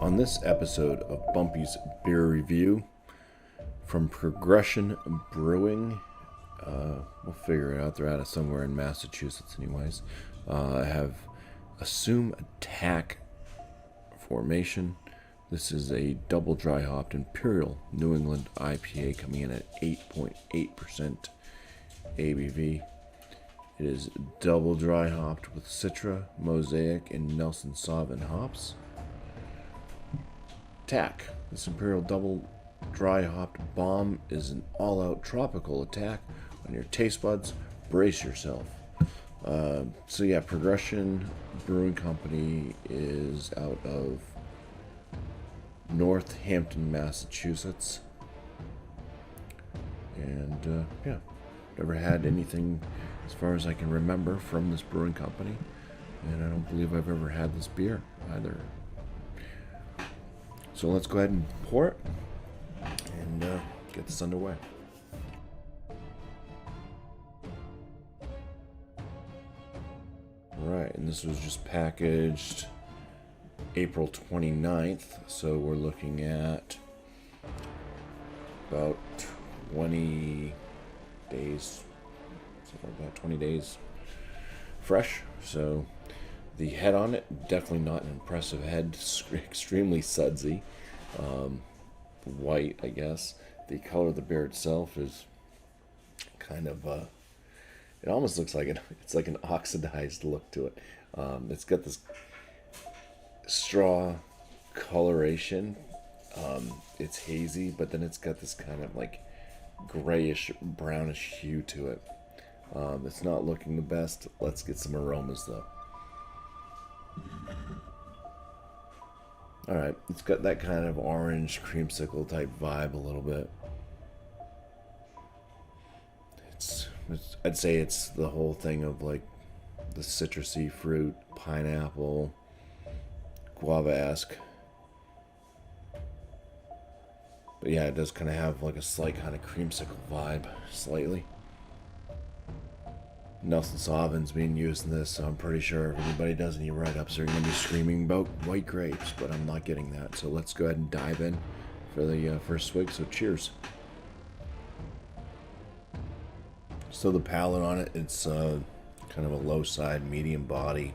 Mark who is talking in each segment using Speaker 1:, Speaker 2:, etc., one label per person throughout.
Speaker 1: On this episode of BuMpY's Beer Review from Progression Brewing, we'll figure it out. They're out of somewhere in Massachusetts, anyways. I have Assume Attack Formation. This is a double dry hopped Imperial New England IPA coming in at 8.8% ABV. It is double dry hopped with Citra, Mosaic, and Nelson Sauvin hops. Attack. This Imperial double dry hopped bomb is an all-out tropical attack on your taste buds. Brace yourself. So yeah, Progression Brewing Company is out of Northampton, Massachusetts, and yeah, never had anything as far as I can remember from this brewing company, and I don't believe I've ever had this beer either. So let's go ahead and pour it and get this underway. Alright, and this was just packaged April 29th, so we're looking at about 20 days, something like that, 20 days fresh. So the head on it, definitely not an impressive head, extremely sudsy, white, I guess. The color of the beer itself is kind of, it almost looks like it's like an oxidized look to it. It's got this straw coloration. It's hazy, but then it's got this kind of like grayish, brownish hue to it. It's not looking the best. Let's get some aromas though. Alright, it's got that kind of orange creamsicle type vibe a little bit. I'd say it's the whole thing of like the citrusy fruit, pineapple, guava-esque. But yeah, it does kind of have like a slight kind of creamsicle vibe, slightly. Nelson Sauvin's being used in this, so I'm pretty sure if anybody does any write-ups, they're going to be screaming about white grapes, but I'm not getting that. So let's go ahead and dive in for the first swig, so cheers. So the palate on it, it's kind of a low side, medium body.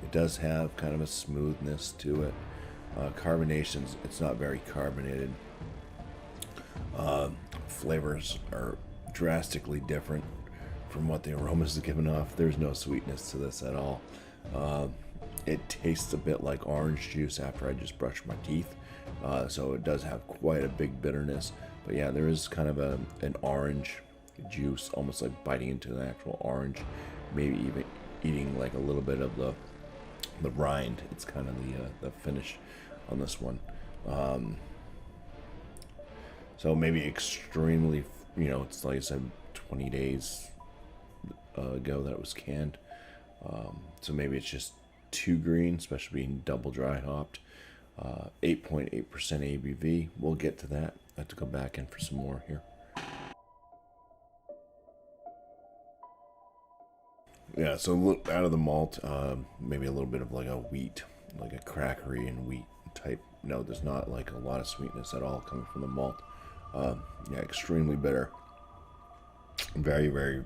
Speaker 1: It does have kind of a smoothness to it. Carbonations, it's not very carbonated. Flavors are drastically different from what the aromas are giving off. There's no sweetness to this at all. It tastes a bit like orange juice after I just brushed my teeth. So it does have quite a big bitterness. But yeah, there is kind of an orange juice, almost like biting into an actual orange. Maybe even eating like a little bit of the rind. It's kind of the finish on this one. So maybe extremely, it's like I said, 20 days ago that it was canned. So maybe it's just too green, especially being double dry hopped. 8.8% ABV. We'll get to that. I have to go back in for some more here. Yeah, so look out of the malt, maybe a little bit of like a wheat, like a crackery and wheat type. No, there's not like a lot of sweetness at all coming from the malt. Yeah, extremely bitter. Very, very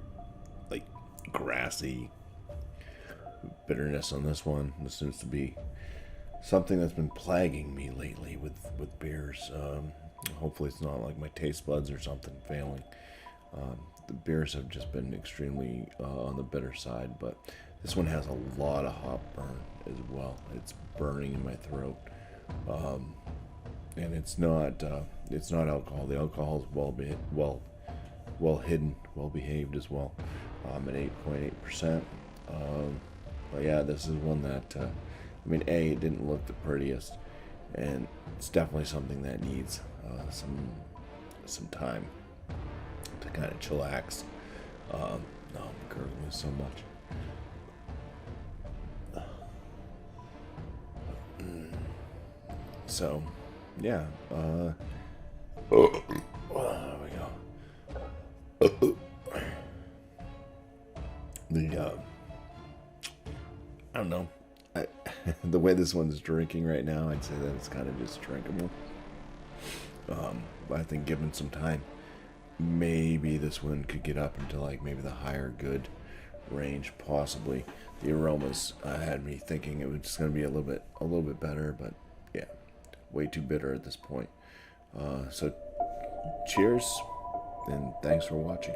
Speaker 1: like grassy bitterness on this one. This seems to be something that's been plaguing me lately with beers. Hopefully it's not like my taste buds or something failing. The beers have just been extremely on the bitter side, but this one has a lot of hop burn as well. It's burning in my throat, and it's not alcohol. The alcohol is well hidden, well behaved as well. At 8.8%. But yeah, this is one that it didn't look the prettiest, and it's definitely something that needs some time to kind of chillax. No, I'm gurgling so much. So, yeah. There we go. I don't know. the way this one's drinking right now, I'd say that it's kind of just drinkable. But I think given some time, maybe this one could get up into like maybe the higher good range, possibly. The aromas had me thinking it was just going to be a little bit better, but yeah, way too bitter at this point. So cheers, and thanks for watching.